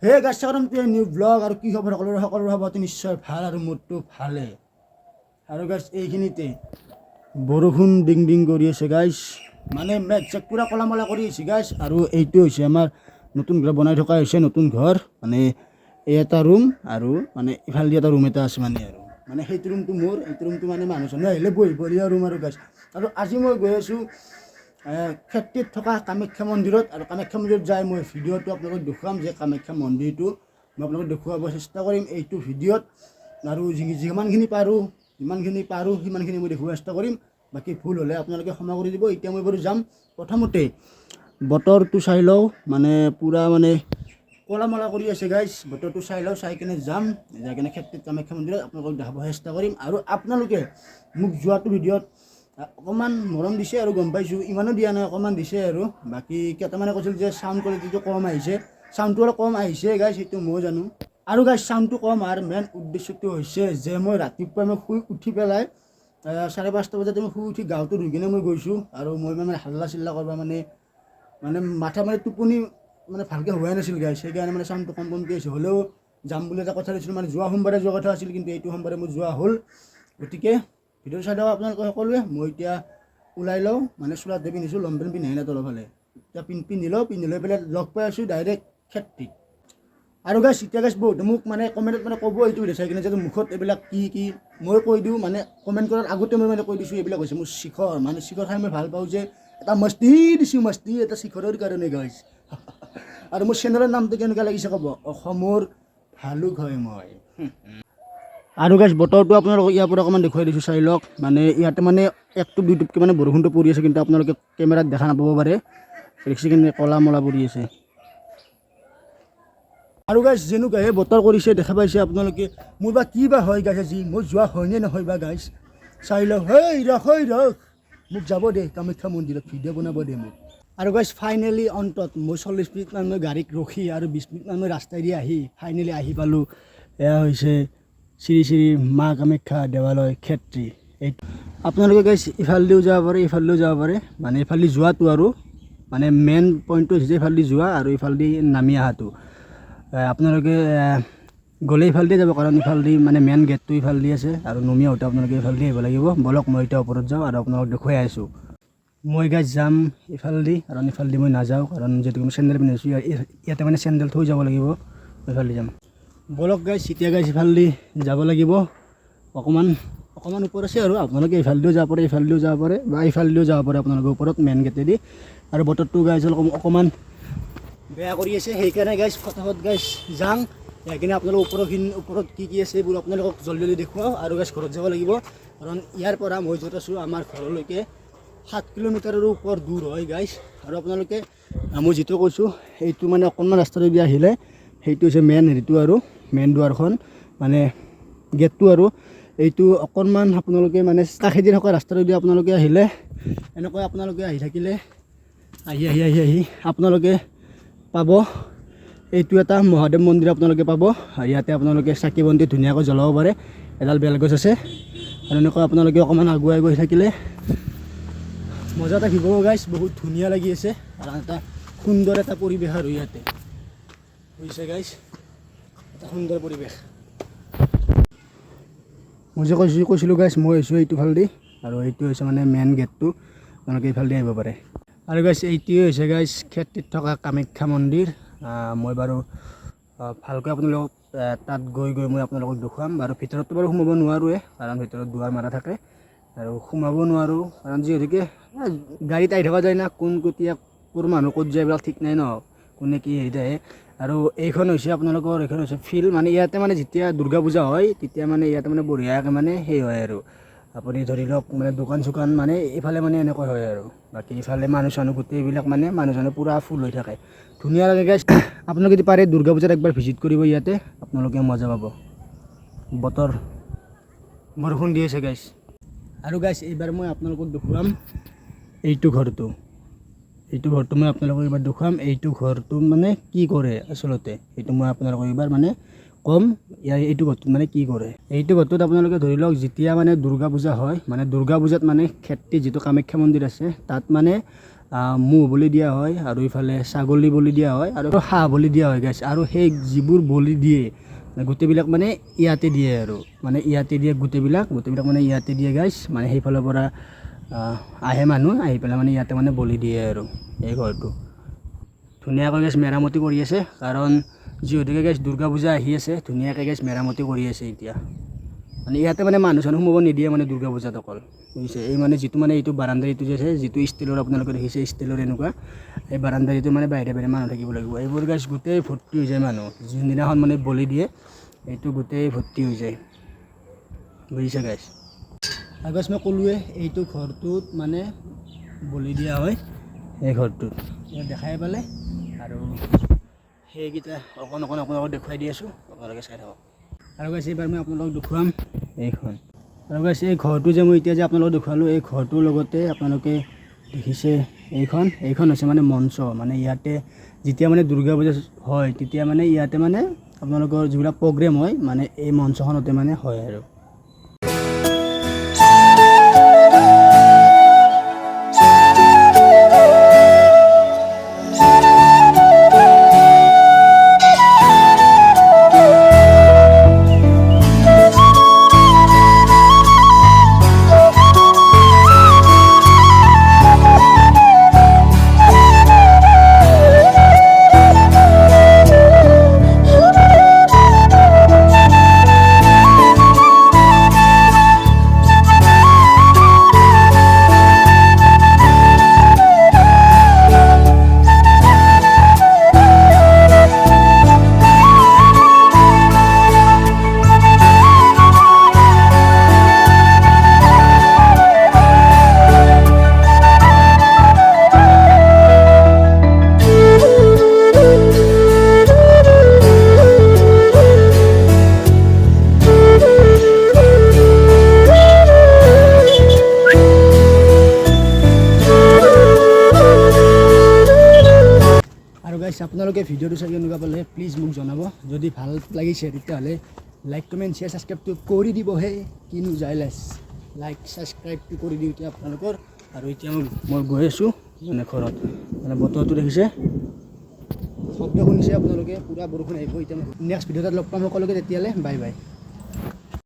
হে গাইছ new blog আৰু কি খবৰ সকলোৰে খবৰটো নিশ্চয় ভাল আৰু মোৰটো ভালে আৰু গাইছ এইখিনিতে বৰষুণ ডিং ডিং কৰি আছে গাইছ মানে মেঘ চেক পুৰা কলা মলা কৰি আছে গাইছ আৰু এইটো হৈছে আমাৰ নতুন ঘৰ বনাই থকা হৈছে নতুন ঘৰ মানে এই এটা ৰুম আৰু মানে ইফালে এটা ৰুম এটা আছে মানে আৰু মানে সেইটো ৰুমটো মোৰ এইটো ৰুমটো মানে মানুহ চানুহ আহিলে বহিবলগীয়া ৰুম আৰু গাইছ আৰু আজি মই গৈ আছোঁ ক্ষেত্ৰত থকা কামাখ্যা মন্দিৰত আৰু কামাখ্যা মন্দিৰত যাই মই ভিডিঅ'টো আপোনালোকক দেখুৱাম যে কামাখ্যা মন্দিৰটো মই আপোনালোকক দেখুৱাব চেষ্টা কৰিম এইটো ভিডিঅ'ত আৰু যিমানখিনি পাৰোঁ সিমানখিনি মই দেখুৱাব চেষ্টা কৰিম বাকী ভুল হ'লে আপোনালোকে ক্ষমা কৰি দিব এতিয়া মই বাৰু যাম প্ৰথমতে বতৰটো চাই লওঁ মানে পূৰা মানে কলা মলা কৰি আছে গাইছ বতৰটো চাই লওঁ চাই কিনে যাই কিনে ক্ষেত্ৰত কামাখ্যা মন্দিৰত আপোনালোকক দেখাব চেষ্টা কৰিম আৰু আপোনালোকে মোক যোৱাটো ভিডিঅ'ত অকণমান মৰম দিছে আৰু গম পাইছোঁ ইমানো দিয়া নাই অকণমান দিছে আৰু বাকী কেইটামানে কৈছিল যে চাউণ্ড কোৱালিটিটো কম আহিছে চাউণ্ডটো অলপ কম আহিছে গাইছ সেইটো মই জানো আৰু গাইছ চাউণ্ডটো কম আৰু মেইন উদ্দেশ্যটো হৈছে যে মই ৰাতিপুৱা মই শুই উঠি পেলাই 5:30 বজাতে মই শুই উঠি গাঁৱটো ধুই কিনে মই গৈছোঁ আৰু মই মানে হাল্লা চিল্লা কৰিব মানে মাথা মানে টোপনি মানে ভালকৈ হোৱাই নাছিল গাইছ সেইকাৰণে মানে চাউণ্ডটো কম কমকৈ আহিছে হ'লেও যাম বুলি এটা কথা দিছিলোঁ মানে যোৱা সোমবাৰে যোৱা কথা আছিল কিন্তু এইটো সোমবাৰে মোৰ যোৱা হ'ল গতিকে ভিডিঅ' চাই দিয়ক আপোনালোকে সকলোৱে মই এতিয়া ওলাই লওঁ মানে চোলাত পিন্ধিছোঁ লংপেণ্ট পিন্ধাই নাই তলফালে এতিয়া পিন্ধি লৈ পেলাই লগ পাই আছোঁ ডাইৰেক্ট ক্ষেত্ৰত আৰু গাইছ এতিয়া গাইছ বহুত মোক মানে কমেণ্টত মানে ক'ব এইটো চাই কিনে যে মুখত এইবিলাক কি মই কৈ দিওঁ মানে কমেণ্ট কৰাৰ আগতে মই মানে কৈ দিছোঁ এইবিলাক হৈছে মোৰ শিখৰ মানে শিখৰ খাই মই ভাল পাওঁ যে এটা মস্তি দিছোঁ মস্তি এটা শিখৰৰ কাৰণে গাইছ আৰু মোৰ চেনেলৰ নামটো কেনেকুৱা লাগিছে ক'ব অসমৰ ভালুক হয় মই আৰু গাইছ বতৰটো আপোনালোকক ইয়াৰ পৰা অকণমান দেখুৱাই দিছোঁ চাই লওক মানে ইয়াতে মানে একটোপ দুটোপকৈ মানে বৰষুণটো পৰি আছে কিন্তু আপোনালোকে কেমেৰাত দেখা নাপাব পাৰে দেখিছে কিন্তু ক'লা মলা পৰি আছে আৰু গাইছ যেনেকুৱাহে বতৰ কৰিছে দেখা পাইছে আপোনালোকে মোৰ বা কি বা হয় গাইছ আজি মই যোৱা হয়নে নহয় বা গাইছ চাই লওক ৰখ মোক যাব দে কামাখ্যা মন্দিৰত ভিডিঅ' বনাব দে মোক আৰু গাইছ ফাইনেলি অন্তত মই 40 মিনিটমান মই গাড়ীত ৰখি আৰু 20 মিনিটমান মই ৰাস্তাইদি আহি ফাইনেলি আহি পালোঁ এয়া হৈছে শ্ৰী শ্ৰী মা কামাখ্যা দেৱালয় ক্ষেত্ৰী এই আপোনালোকে গাইছ ইফালেদিও যাব পাৰে মানে ইফালেদি যোৱাটো আৰু মানে মেইন পইণ্টটো হৈছে ইফালেদি যোৱা আৰু ইফালেদি নামি অহাটো আপোনালোকে গ'লে ইফালেদি যাব কাৰণ ইফালেদি মানে মেইন গেটটো ইফালেদি আছে আৰু নমি আহোঁতে আপোনালোকে ইফালেদি আহিব লাগিব বলক মই এতিয়া ওপৰত যাওঁ আৰু আপোনালোকক দেখুৱাই আছোঁ মই গাইছ যাম ইফালেদি কাৰণ ইফালেদি মই নাযাওঁ কাৰণ যিহেতু মই চেণ্ডেল পিন্ধিছোঁ ইয়াতে মানে চেণ্ডেল থৈ যাব লাগিব ইফালেদি যাম বলক গাইছ এতিয়া গাইছ ইফালেদি যাব লাগিব অকণমান ওপৰ আছে আৰু আপোনালোকে ইফালেদিও যাব পাৰে বা ইফালেদিও যাব পাৰে আপোনালোকে ওপৰত মেইন গেটেদি আৰু বতৰটো গাইছ অকণমান বেয়া কৰি আছে সেইকাৰণে গাইছ ফটাফট গাইছ যাওঁ সেইকাৰণে আপোনালোক ওপৰত কি আছে এইবোৰ আপোনালোকক জলদি দেখুৱাওঁ আৰু গাইছ ঘৰত যাব লাগিব কাৰণ ইয়াৰ পৰা মই য'ত আছোঁ আমাৰ ঘৰলৈকে 7 কিলোমিটাৰৰ ওপৰ দূৰ হয় গাইছ আৰু আপোনালোকে মই যিটো কৈছোঁ এইটো মানে অকণমান ৰাস্তাটোদি আহিলে সেইটো হৈছে মেইন হেৰিটো আৰু মেইন দুৱাৰখন মানে গেটটো আৰু এইটো অকণমান আপোনালোকে মানে কাষেদি থকা ৰাস্তাটোদি আপোনালোকে আহিলে এনেকৈ আপোনালোকে আহি থাকিলে আহি আপোনালোকে পাব এইটো এটা মহাদেৱ মন্দিৰ আপোনালোকে পাব ইয়াতে আপোনালোকে চাকি বন্তি ধুনীয়াকৈ জ্বলাব পাৰে এডাল বেলগছ আছে আৰু এনেকৈ আপোনালোকে অকণমান আগুৱাই গৈ থাকিলে মজা এটা ভিভ গাইছ বহুত ধুনীয়া লাগি আছে আৰু এটা সুন্দৰ এটা পৰিৱেশ আৰু ইয়াতে বুজিছে গাইছ এটা সুন্দৰ পৰিৱেশ মই যে কৈছিলোঁ গাইছ মই হৈছোঁ এইটো ফালেদি আৰু এইটো হৈছে মানে মেইন গেটটো আপোনালোকে এইফালেদি আহিব পাৰে আৰু গাইছ এইটোৱে হৈছে গাইছ ক্ষেত্ৰত থকা কামাখ্যা মন্দিৰ মই বাৰু ভালকৈ আপোনালোকক তাত গৈ মই আপোনালোকক দেখুৱাম বাৰু ভিতৰততো বাৰু সোমাব নোৱাৰোঁৱে কাৰণ ভিতৰত দুৱাৰ মাৰা থাকে আৰু সোমাব নোৱাৰোঁ কাৰণ যিহেতুকে গাড়ীত আহি থকা যায় না কোন কেতিয়া ক'ৰ মানুহ ক'ত যায় এইবিলাক ঠিক নাই ন কোনে কি হেৰিত আহে আৰু এইখন হৈছে ফিল্ড মানে ইয়াতে মানে যেতিয়া দুৰ্গা পূজা হয় তেতিয়া মানে ইয়াতে মানে বঢ়িয়াকৈ মানে সেই হয় আৰু আপুনি ধৰি লওক মানে দোকান চোকান মানে এইফালে মানে এনেকৈ হয় আৰু বাকী ইফালে মানুহ চানুহ গোটেইবিলাক মানে মানুহ চানুহ পূৰা ফুল হৈ থাকে ধুনীয়া লাগে গাইছ আপোনালোকে যদি পাৰে দুৰ্গা পূজাত একবাৰ ভিজিট কৰিব ইয়াতে আপোনালোকে মজা পাব বৰষুণ দি আছে গাইছ আৰু গাইছ এইবাৰ মই আপোনালোকক দেখুৱাম এইটো ঘৰটো মই আপোনালোকক এইবাৰ দেখুৱাম এইটো ঘৰটো মানে কি কৰে আচলতে এইটো মই আপোনালোকক এইবাৰ মানে কম এইটো ঘৰটোত মানে কি কৰে এইটো ঘৰটোত আপোনালোকে ধৰি লওক যেতিয়া মানে দুৰ্গা পূজা হয় মানে দুৰ্গা পূজাত মানে ক্ষেত্ৰত যিটো কামাখ্যা মন্দিৰ আছে তাত মানে ম'হ বলি দিয়া হয় আৰু ইফালে ছাগলী বলি দিয়া হয় আৰু হাঁহ বলি দিয়া হয় গাইছ। আৰু সেই যিবোৰ বলি দিয়ে গোটেইবিলাক মানে ইয়াতে দিয়ে আৰু মানে ইয়াতে দিয়ে গোটেইবিলাক মানে ইয়াতে দিয়ে গাইছ। মানে সেইফালৰ পৰা আহে মানুহ, আহি পেলাই মানে ইয়াতে মানে বলি দিয়ে আৰু এই ঘৰটো ধুনীয়াকৈ গাইছ মেৰামতি কৰি আছে। কাৰণ যিহেতুকে গাইছ দুৰ্গা পূজা আহি আছে, ধুনীয়াকৈ গাইছ মেৰামতি কৰি আছে এতিয়া। মানে ইয়াতে মানে মানুহ চানুহ সোমাব নিদিয়ে মানে দুৰ্গা পূজাত অকল, বুজিছে। এই মানে যিটো মানে এইটো বাৰাণ্ডা এইটো যে আছে, যিটো ষ্টিলৰ আপোনালোকে দেখিছে ষ্টিলৰ এনেকুৱা, এই বাৰাণ্ডা এইটো মানে বাহিৰে বাহিৰে মানুহ থাকিব লাগিব। এইবোৰ গাইছ গোটেই ভৰ্তি হৈ যায় মানুহ, যোনদিনাখন মানে বলি দিয়ে এইটো গোটেই ভৰ্তি হৈ যায়, বুজিছে গাইছ। আৰু গাইছ মই ক'লোৱে এইটো ঘৰটোত মানে বলি দিয়া হয়, এই ঘৰটোত ইয়াত দেখাই পালে। আৰু সেইকেইটা অকণ আপোনালোকক দেখুৱাই দি আছোঁ, আপোনালোকে চাই থাকক। আৰু গাইছ এইবাৰ মই আপোনালোকক দেখুৱাম এইখন। আৰু গাইছ এই ঘৰটো যে মই এতিয়া যে আপোনালোকক দেখুৱালোঁ, এই ঘৰটোৰ লগতে আপোনালোকে দেখিছে এইখন হৈছে মানে মঞ্চ। মানে ইয়াতে যেতিয়া মানে দুৰ্গা পূজা হয় তেতিয়া মানে ইয়াতে মানে আপোনালোকৰ যিবিলাক প্ৰগ্ৰেম হয় মানে এই মঞ্চখনতে মানে হয় আৰু। আৰু গাইছ আপোনালোকে ভিডিঅ'টো চাই কেনেকুৱা পালে প্লিজ মোক জনাব। যদি ভাল লাগিছে তেতিয়াহ'লে লাইক কমেণ্ট শ্বেয়াৰ ছাবস্ক্ৰাইবটো কৰি দিবহে, কিনো যায় লাইক ছাবস্ক্ৰাইবটো কৰি দিওঁ এতিয়া আপোনালোকৰ। আৰু এতিয়া মই গৈ আছোঁ মানে ঘৰত, মানে বতৰটো দেখিছে, শব্দ শুনিছে আপোনালোকে, পূৰা বৰষুণ আহিব এতিয়া। নেক্সট ভিডিঅ'ত লগ পাম সকলোকে, তেতিয়ালৈ বাই বাই।